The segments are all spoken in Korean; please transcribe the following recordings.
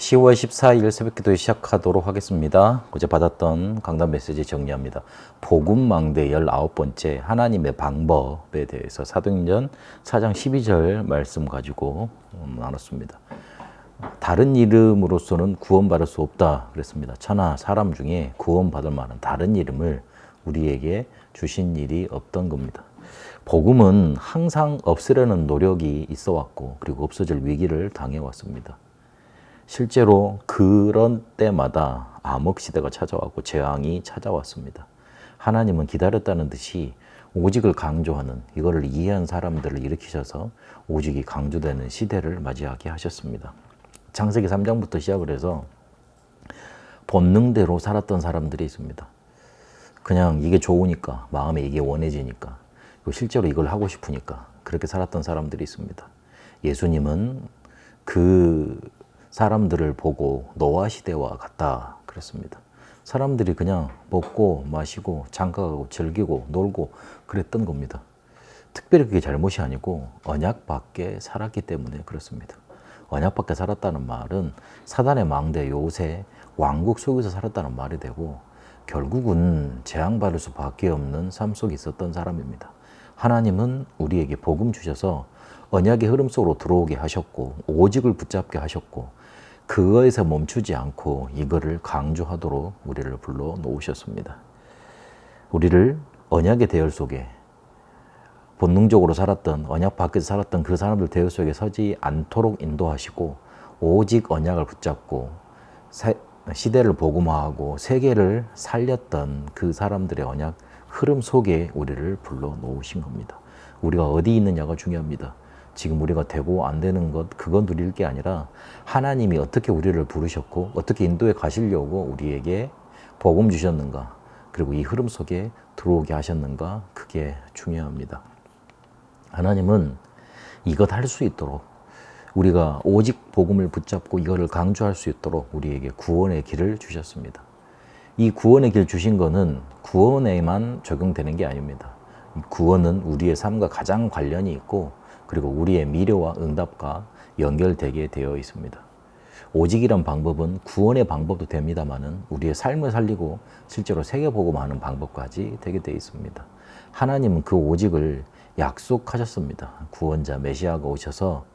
10월 14일 새벽기도 시작하도록 하겠습니다. 어제 받았던 강단 메시지 정리합니다. 복음망대 19번째 하나님의 방법에 대해서 사도행전 4장 12절 말씀 가지고 나눴습니다. 다른 이름으로서는 구원받을 수 없다 그랬습니다. 천하 사람 중에 구원받을 만한 다른 이름을 우리에게 주신 일이 없던 겁니다. 복음은 항상 없애려는 노력이 있어 왔고 그리고 없어질 위기를 당해 왔습니다. 실제로 그런 때마다 암흑시대가 찾아왔고 재앙이 찾아왔습니다. 하나님은 기다렸다는 듯이 오직을 강조하는 이거를 이해한 사람들을 일으키셔서 오직이 강조되는 시대를 맞이하게 하셨습니다. 창세기 3장부터 시작을 해서 본능대로 살았던 사람들이 있습니다. 그냥 이게 좋으니까, 마음에 이게 원해지니까, 실제로 이걸 하고 싶으니까 그렇게 살았던 사람들이 있습니다. 예수님은 그 사람들을 보고 노아 시대와 같다 그랬습니다. 사람들이 그냥 먹고 마시고 장가가고 즐기고 놀고 그랬던 겁니다. 특별히 그게 잘못이 아니고 언약 밖에 살았기 때문에 그렇습니다. 언약 밖에 살았다는 말은 사단의 망대 요새 왕국 속에서 살았다는 말이 되고 결국은 재앙받을 수밖에 없는 삶 속에 있었던 사람입니다. 하나님은 우리에게 복음 주셔서 언약의 흐름 속으로 들어오게 하셨고 오직을 붙잡게 하셨고 그거에서 멈추지 않고 이거를 강조하도록 우리를 불러 놓으셨습니다. 우리를 언약의 대열 속에 본능적으로 살았던 언약 밖에서 살았던 그 사람들 대열 속에 서지 않도록 인도하시고 오직 언약을 붙잡고 시대를 복음화하고 세계를 살렸던 그 사람들의 언약 흐름 속에 우리를 불러 놓으신 겁니다. 우리가 어디 있느냐가 중요합니다. 지금 우리가 되고 안 되는 것 그건 누릴 게 아니라 하나님이 어떻게 우리를 부르셨고 어떻게 인도에 가시려고 우리에게 복음 주셨는가 그리고 이 흐름 속에 들어오게 하셨는가 그게 중요합니다. 하나님은 이것 할 수 있도록 우리가 오직 복음을 붙잡고 이거를 강조할 수 있도록 우리에게 구원의 길을 주셨습니다. 이 구원의 길 주신 거는 구원에만 적용되는 게 아닙니다. 구원은 우리의 삶과 가장 관련이 있고 그리고 우리의 미래와 응답과 연결되게 되어 있습니다. 오직이란 방법은 구원의 방법도 됩니다만은 우리의 삶을 살리고 실제로 세계복음하는 방법까지 되게 되어 있습니다. 하나님은 그 오직을 약속하셨습니다. 구원자 메시아가 오셔서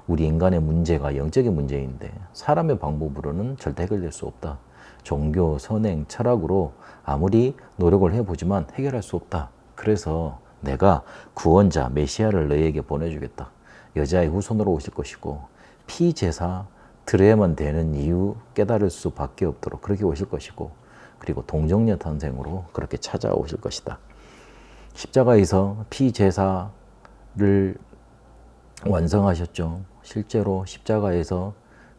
우리 인간의 문제가 영적인 문제인데 사람의 방법으로는 절대 해결될 수 없다. 종교, 선행, 철학으로 아무리 노력을 해보지만 해결할 수 없다. 그래서 내가 구원자 메시아를 너에게 보내주겠다. 여자의 후손으로 오실 것이고 피제사 드려야만 되는 이유 깨달을 수밖에 없도록 그렇게 오실 것이고 그리고 동정녀 탄생으로 그렇게 찾아오실 것이다. 십자가에서 피제사를 완성하셨죠. 실제로 십자가에서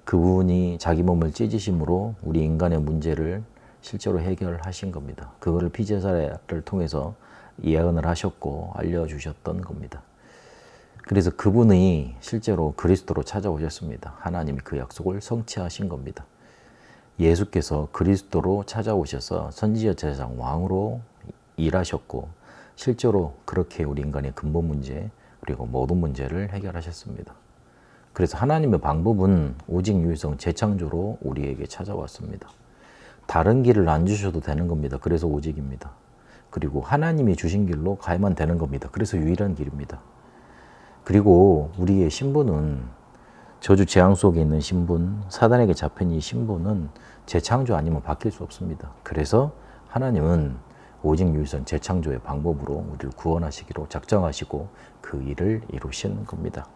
그분이 자기 몸을 찢으심으로 우리 인간의 문제를 실제로 해결하신 겁니다. 그거를 피제사를 통해서 예언을 하셨고 알려주셨던 겁니다. 그래서 그분이 실제로 그리스도로 찾아오셨습니다. 하나님이 그 약속을 성취하신 겁니다. 예수께서 그리스도로 찾아오셔서 선지자 제사장 왕으로 일하셨고 실제로 그렇게 우리 인간의 근본 문제 그리고 모든 문제를 해결하셨습니다. 그래서 하나님의 방법은 오직 유일성 재창조로 우리에게 찾아왔습니다. 다른 길을 안 주셔도 되는 겁니다. 그래서 오직입니다. 그리고 하나님이 주신 길로 가야만 되는 겁니다. 그래서 유일한 길입니다. 그리고 우리의 신분은 저주 재앙 속에 있는 신분, 사단에게 잡힌 이 신분은 재창조 아니면 바뀔 수 없습니다. 그래서 하나님은 오직 유일성 재창조의 방법으로 우리를 구원하시기로 작정하시고 그 일을 이루시는 겁니다.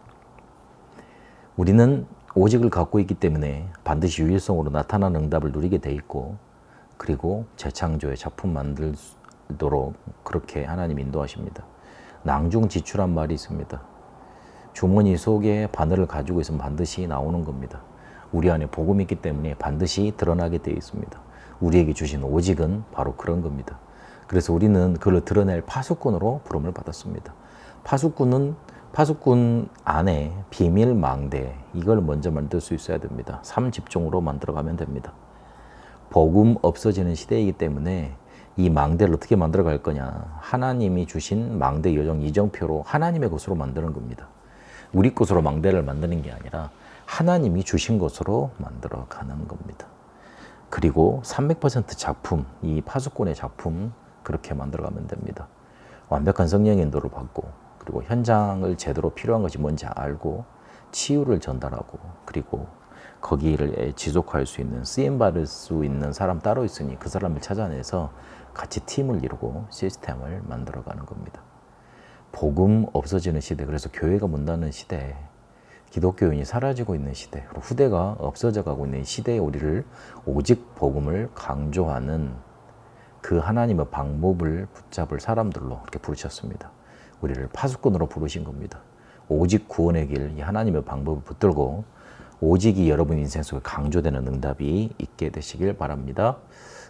우리는 오직을 갖고 있기 때문에 반드시 유일성으로 나타나는 응답을 누리게 돼 있고 그리고 재창조의 작품 만들도록 그렇게 하나님 인도하십니다. 낭중지추란 말이 있습니다. 주머니 속에 바늘을 가지고 있으면 반드시 나오는 겁니다. 우리 안에 복음이 있기 때문에 반드시 드러나게 되어 있습니다. 우리에게 주신 오직은 바로 그런 겁니다. 그래서 우리는 그걸 드러낼 파수꾼으로 부름을 받았습니다. 파수꾼 안에 비밀 망대 이걸 먼저 만들 수 있어야 됩니다. 3집중으로 만들어가면 됩니다. 복음 없어지는 시대이기 때문에 이 망대를 어떻게 만들어 갈 거냐 하나님이 주신 망대 여정 이정표로 하나님의 것으로 만드는 겁니다. 우리 것으로 망대를 만드는 게 아니라 하나님이 주신 것으로 만들어 가는 겁니다. 그리고 300% 작품, 이 파수꾼의 작품 그렇게 만들어 가면 됩니다. 완벽한 성령 인도를 받고, 그리고 현장을 제대로 필요한 것이 뭔지 알고 치유를 전달하고, 그리고 거기를 지속할 수 있는, 쓰임받을 수 있는 사람 따로 있으니 그 사람을 찾아내서 같이 팀을 이루고 시스템을 만들어가는 겁니다. 복음 없어지는 시대, 그래서 교회가 문 닫는 시대, 기독교인이 사라지고 있는 시대, 후대가 없어져 가고 있는 시대에 우리를 오직 복음을 강조하는 그 하나님의 방법을 붙잡을 사람들로 이렇게 부르셨습니다. 우리를 파수꾼으로 부르신 겁니다. 오직 구원의 길, 이 하나님의 방법을 붙들고 오직이 여러분 인생 속에 강조되는 응답이 있게 되시길 바랍니다.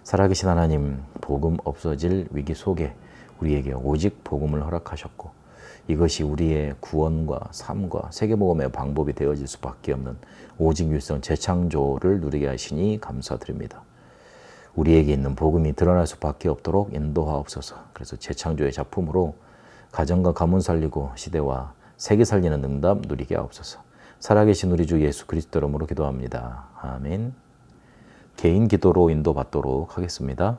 살아계신 하나님, 복음 없어질 위기 속에 우리에게 오직 복음을 허락하셨고, 이것이 우리의 구원과 삶과 세계복음의 방법이 되어질 수밖에 없는 오직 일성 재창조를 누리게 하시니 감사드립니다. 우리에게 있는 복음이 드러날 수밖에 없도록 인도하옵소서. 그래서 재창조의 작품으로 가정과 가문 살리고 시대와 세계 살리는 응답 누리게 하옵소서. 살아계신 우리 주 예수 그리스도 이름으로 기도합니다. 아멘. 개인 기도로 인도받도록 하겠습니다.